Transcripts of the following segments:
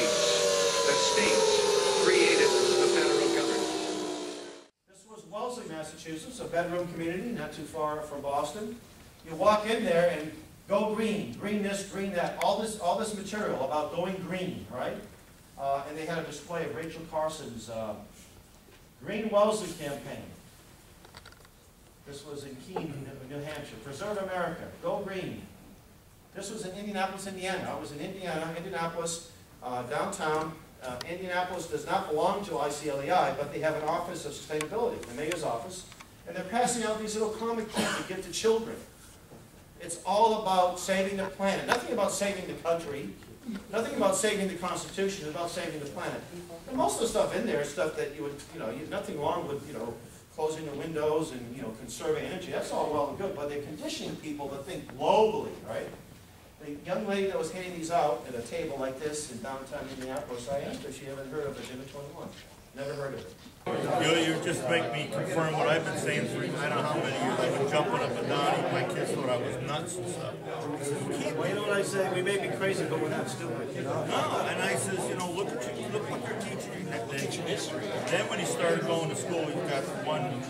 states created the federal government. This was Wellesley, Massachusetts, a bedroom community not too far from Boston. You walk in there and go green, green this, green that, all this material about going green, right? And they had a display of Rachel Carson's Green Wellesley campaign. This was in Keene, New Hampshire. Preserve America, go green. This was in Indianapolis, Indiana. I was in Indianapolis, downtown. Indianapolis does not belong to ICLEI, but they have an office of sustainability, the mayor's office, and they're passing out these little comic kits to give to children. It's all about saving the planet. Nothing about saving the country. Nothing about saving the Constitution. It's about saving the planet. And most of the stuff in there is stuff that you would, nothing wrong with, closing the windows and, conserving energy. That's all well and good, but they're conditioning people to think globally, right? The young lady that was handing these out at a table like this in downtown Indianapolis, I asked her if she ever heard of Agenda 21. Never heard of it. You just make me confirm what I've been saying for I don't know how many years. I've been jumping up and down. Even my kids thought I was nuts and stuff. Well, you know what I say? We may be crazy, but we're not stupid, No, and I says, look what you're teaching. Then when he started going to school, he's got one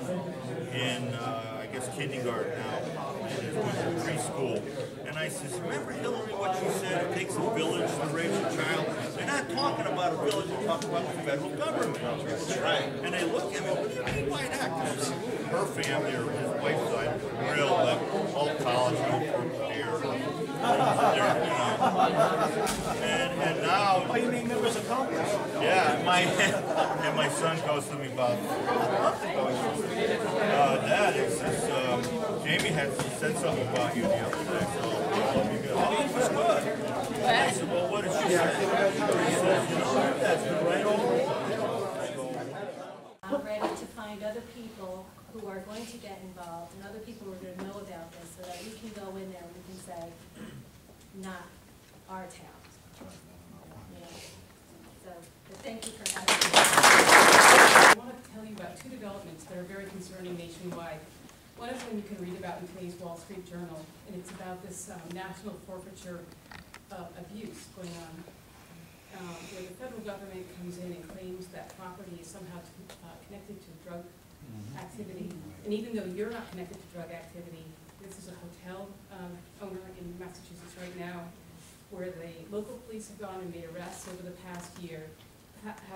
in, I guess, kindergarten now. And he's going to preschool. And I says, remember Hillary, what she said? It takes a village to raise a child. They're not talking about a village, they're talking about the federal government. Right. And they look at me, what do you mean by that? Because her family, or his wife's side, real all college, no here. And now. Oh, you mean members of Congress? Yeah, and my son goes to me about a month ago. Dad, it says, Jamie said something about you the other day. So, it was good. I said, well, what did she say? He says, that's been right over. I'm ready to find other people who are going to get involved and other people who are going to know about this so that we can go in there and we can say, not our town. So, but thank you for having me. I want to tell you about two developments that are very concerning nationwide. One of them you can read about in today's Wall Street Journal, and it's about this national forfeiture abuse going on, where the federal government comes in and claims that property is somehow connected to drug activity. And even though you're not connected to drug activity, this is a hotel owner in Massachusetts right now, where the local police have gone and made arrests over the past year,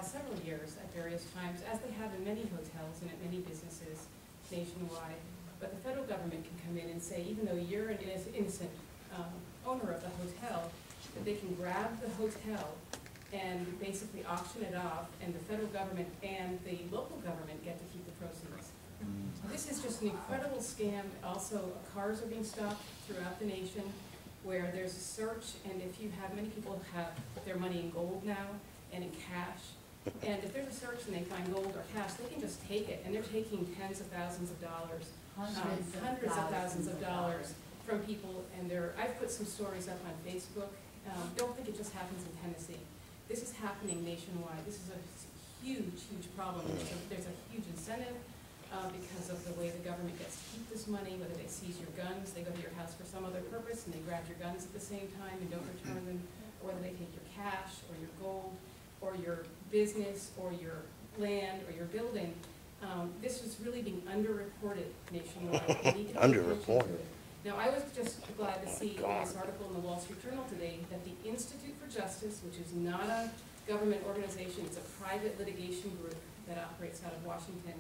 several years at various times, as they have in many hotels and at many businesses nationwide. But the federal government can come in and say, even though you're an innocent owner of the hotel, that they can grab the hotel and basically auction it off, and the federal government and the local government get to keep the proceeds. This is just an incredible scam. Also, cars are being stopped throughout the nation where there's a search, and if you have, many people have their money in gold now and in cash, and if there's a search and they find gold or cash, they can just take it, and they're taking tens of thousands of dollars, hundreds of thousands of dollars from people, and I've put some stories up on Facebook. Don't think it just happens in Tennessee. This is happening nationwide. This is a huge, huge problem. There's a huge incentive because of the way the government gets to keep this money, whether they seize your guns, they go to your house for some other purpose, and they grab your guns at the same time and don't return them, or whether they take your cash or your gold or your business or your land or your building. This is really being underreported nationwide. Underreported. Now, I was just glad to see in this article in the Wall Street Journal today that the Institute for Justice, which is not a government organization, it's a private litigation group that operates out of Washington.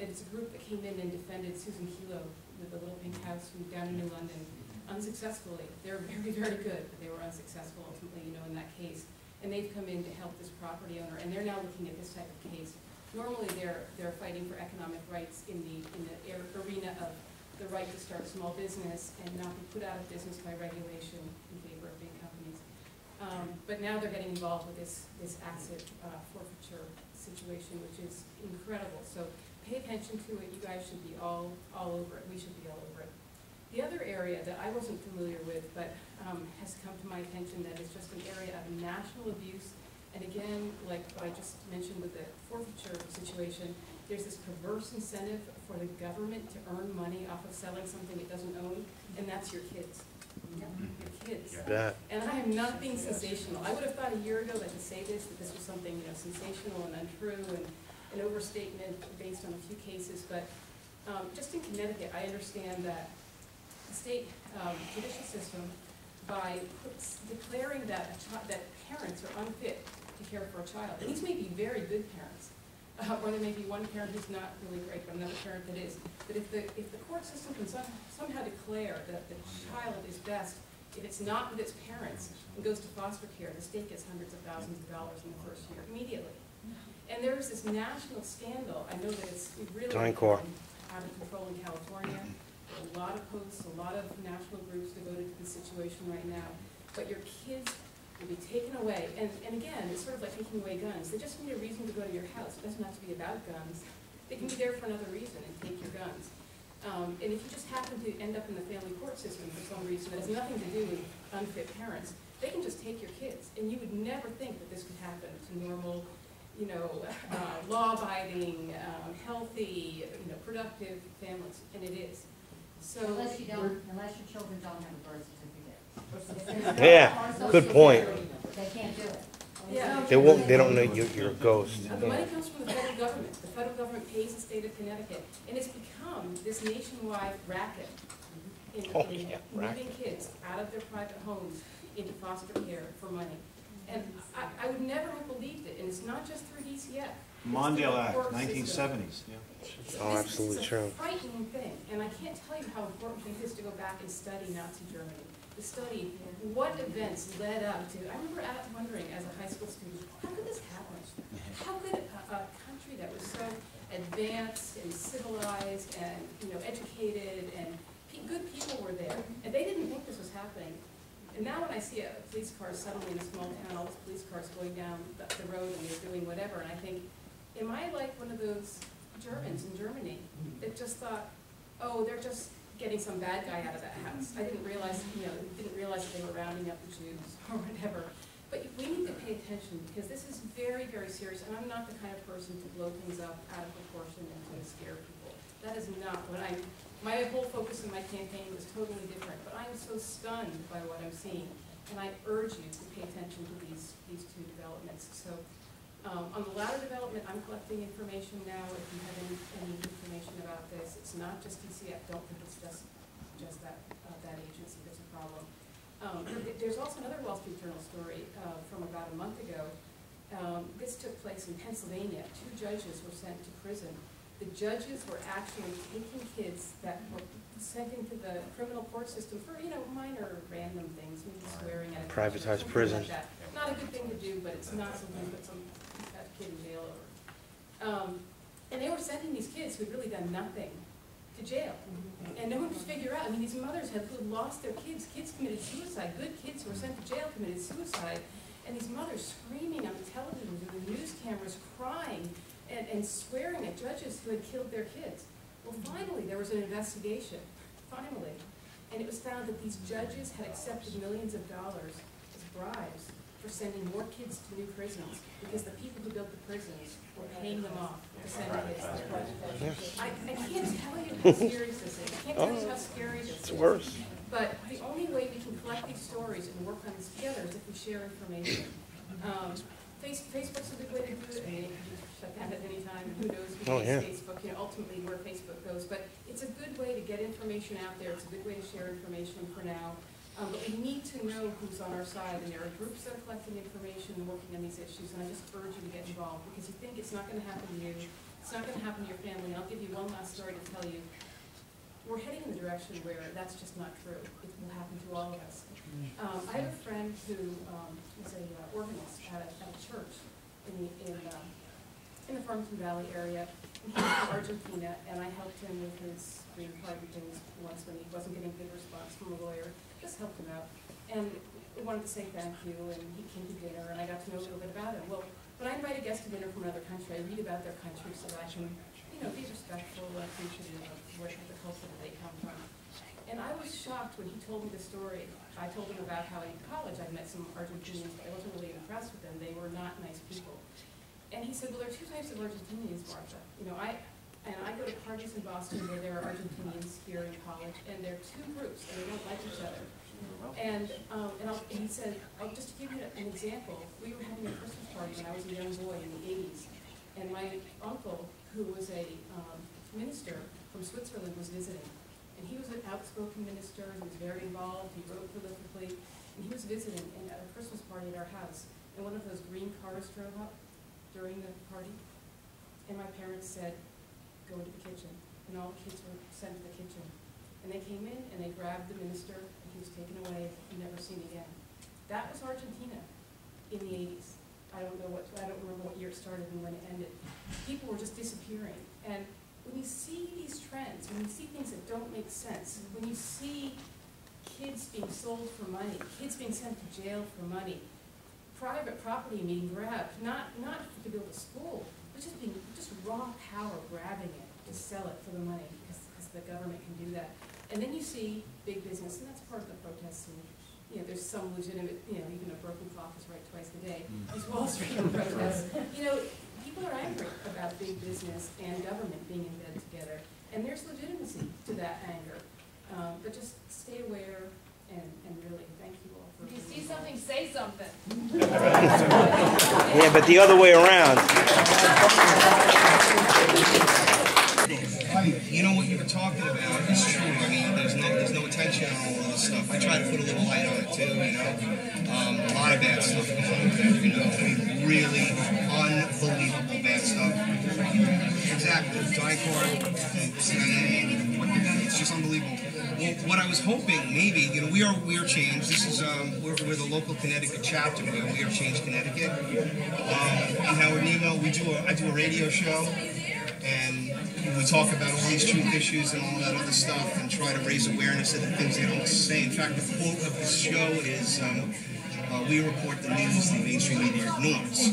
It's a group that came in and defended Susan Kelo with the Little Pink House down in New London unsuccessfully. They're very, very good, but they were unsuccessful ultimately, in that case. And they've come in to help this property owner, and they're now looking at this type of case. Normally, they're fighting for economic rights in the arena of the right to start a small business and not be put out of business by regulation in favor of big companies. But now they're getting involved with this asset forfeiture situation, which is incredible. So pay attention to it. You guys should be all over it. We should be all over it. The other area that I wasn't familiar with, but has come to my attention, that is just an area of national abuse. And again, like what I just mentioned with the forfeiture situation, there's this perverse incentive for the government to earn money off of selling something it doesn't own, and that's your kids. your kids. Bet. And I am not being sensational. I would have thought a year ago that to say this, that this was something, you know, sensational and untrue and an overstatement based on a few cases, but just in Connecticut, I understand that the state judicial system, by declaring that that parents are unfit to care for a child, and these may be very good parents, or there may be one parent who's not really great, but another parent that is. But if the court system can somehow declare that the child is best if it's not with its parents and goes to foster care, the state gets hundreds of thousands of dollars in the first year immediately. And there is this national scandal. I know that it's really out of control in California. There are a lot of posts, a lot of national groups devoted to this situation right now. But your kids will be taken away. And again, it's sort of like taking away guns. They just need a reason to go to your house. It doesn't have to be about guns. They can be there for another reason and take your guns. And if you just happen to end up in the family court system for some reason that has nothing to do with unfit parents, they can just take your kids. And you would never think that this could happen to normal, you know, law-abiding, healthy, you know, productive families, and it is. So unless your children don't have a birth certificate. Yeah, good point. They can't do it. yeah. They won't. They don't know you're a ghost. The money comes from the federal government. The federal government pays the state of Connecticut, and it's become this nationwide racket in moving kids out of their private homes into foster care for money. And I would never have believed it, and it's not just through DCF. Mondale Act, 1970s. Yeah. Oh, absolutely true. It's a frightening thing, and I can't tell you how important it is to go back and study Nazi Germany. To study what events led up to. I remember wondering as a high school student, how could this happen? How could a country that was so advanced and civilized and, you know, educated and good people were there, and they didn't think this was happening. And now when I see a police car suddenly in a small town, all these police cars going down the road and they're doing whatever, and I think, am I like one of those Germans in Germany that just thought, oh, they're just getting some bad guy out of that house. I didn't realize, you know, that they were rounding up the Jews or whatever. But we need to pay attention because this is very, very serious, and I'm not the kind of person to blow things up out of proportion and to scare people. That is not what my whole focus in my campaign was totally different, but I'm so stunned by what I'm seeing, and I urge you to pay attention to these two developments. So on the latter development, I'm collecting information now. If you have any information about this, it's not just DCF. Don't think it's just that agency that's a problem. There's also another Wall Street Journal story from about a month ago. This took place in Pennsylvania. 2 judges were sent to prison. The judges were actually taking kids that were sent into the criminal court system for, you know, minor random things, maybe swearing at a Privatized prison. like that. Not a good thing to do, but it's not something that some kid in jail over. And they were sending these kids who had really done nothing to jail. And no one could figure out, I mean, these mothers had lost their kids. Kids committed suicide. Good kids who were sent to jail committed suicide. And these mothers screaming on the television and the news cameras, crying and swearing at judges who had killed their kids. Well, finally, there was an investigation. Finally. And it was found that these judges had accepted millions of dollars as bribes for sending more kids to new prisons because the people who built the prisons were paying them off to send kids there. I can't tell you how serious this is. I can't tell you how scary this is. It's worse. But the only way we can collect these stories and work on this together is if we share information. Facebook's a good way to do it. I mean, you can shut down at any time. Who knows who Facebook, you know, ultimately where Facebook goes. But it's a good way to get information out there. It's a good way to share information for now. But we need to know who's on our side, and there are groups that are collecting information and working on these issues, and I just urge you to get involved, because you think it's not going to happen to you, it's not going to happen to your family, and I'll give you one last story to tell you. We're heading in the direction where that's just not true. It will happen to all of us. I have a friend who is an organist at a church in the Farmington Valley area. He's from Argentina, and I helped him with his green card and things once when he wasn't getting good response from a lawyer. Just helped him out, and I wanted to say thank you, and he came to dinner, and I got to know a little bit about him. Well, when I invite a guest to dinner from another country, I read about their country so that I can, you know, be respectful and appreciative of where the culture that they come from. And I was shocked when he told me the story. I told him about how in college I met some Argentinians, but I wasn't really impressed with them. They were not nice people. And he said, well, there are 2 types of Argentinians, Martha. You know, I go to parties in Boston where there are Argentinians here in college, and there are 2 groups, and they don't like each other. And he said, just to give you an example, we were having a Christmas party when I was a young boy in the 80s, and my uncle, who was a minister from Switzerland, was visiting. And he was an outspoken minister, he was very involved, he wrote prolifically, and he was visiting at a Christmas party at our house. And one of those green cars drove up during the party, and my parents said, go to the kitchen. And all the kids were sent to the kitchen. And they came in and they grabbed the minister, and he was taken away and never seen again. That was Argentina in the 80s. I don't remember what year it started and when it ended. People were just disappearing. And when you see these trends, when you see things that don't make sense, when you see kids being sold for money, kids being sent to jail for money, private property being grabbed, not to build a school, but just raw power grabbing it to sell it for the money because the government can do that. And then you see big business, and that's part of the protests. And, you know, there's some legitimate, you know, even a broken clock is right twice a day. These Wall Street protests. You know, people are angry about big business and government being in bed together, and there's legitimacy to that anger. But just stay aware and really thank you all for. If you see something, say something. Yeah, but the other way around. You know what you were talking about is true. I mean, there's no attention on all of this stuff. I try to put a little light on it too, you know. A lot of bad stuff going on there, you know. I mean, really unbelievable bad stuff. Exactly. Dicor, CIA, it's just unbelievable. Well, what I was hoping, maybe, you know, we are Change. This is we're the local Connecticut chapter. We are Change Connecticut. I'm Howard Nemo. I do a radio show. And we talk about all these truth issues and all that other stuff and try to raise awareness of the things they don't say. In fact, the quote of the show is, we report the news the mainstream media ignores,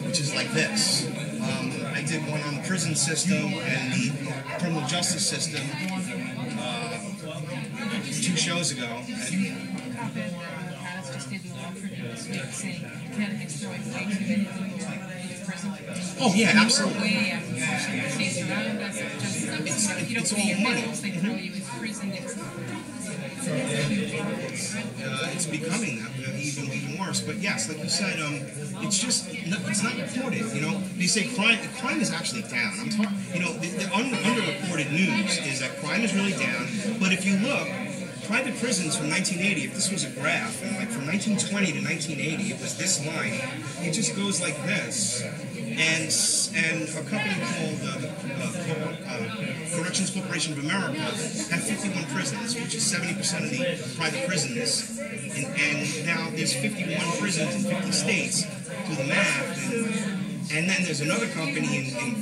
which is like this. I did one on the prison system and the criminal justice system 2 shows ago. Oh yeah, absolutely. It's all money. It's becoming that even worse. But yes, like you said, it's not reported. You know, they say crime is actually down. I'm talking. You know, the underreported news is that crime is really down. But if you look. Private prisons from 1980, if this was a graph, and like from 1920 to 1980, it was this line. It just goes like this. And a company called Corrections Corporation of America had 51 prisons, which is 70% of the private prisons. And now there's 51 prisons in 50 states. Do the math. And then there's another company in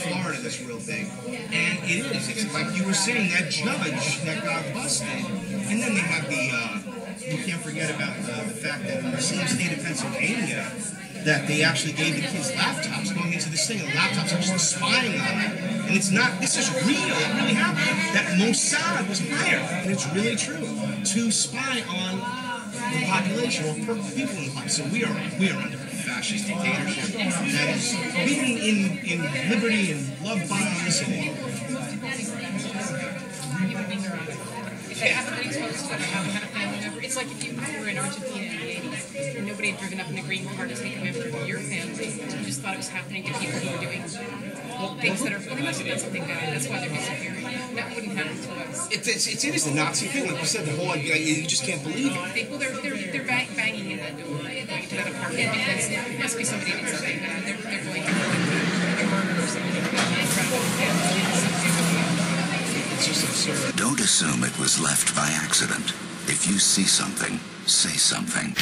Florida that's real big. And it's like you were saying, that judge that got busted. And then they have you can't forget about the fact that in the same state of Pennsylvania, that they actually gave the kids laptops going into this thing, and laptops actually spying on them. And it's not, this is real, it really happened. That Mossad was hired, and it's really true, to spy on the population, or people in the population. So we are under fascist dictatorship that is beating in liberty and love bombs and if I haven't been exposed to it, I haven't had a family member. It's like if you were in Argentina in the 80s and nobody had driven up in a green car to take a member of your family. You just thought it was happening to people who were doing things that are, well, they must have done something bad. That's why they're disappearing. That wouldn't happen to us. It is the Nazi thing, like you said, the whole idea, you just can't believe it. Well, they're banging in that door and going to that apartment because there must be somebody did something bad. They're going to a murder or something. It's just absurd. Don't assume it was left by accident. If you see something, say something.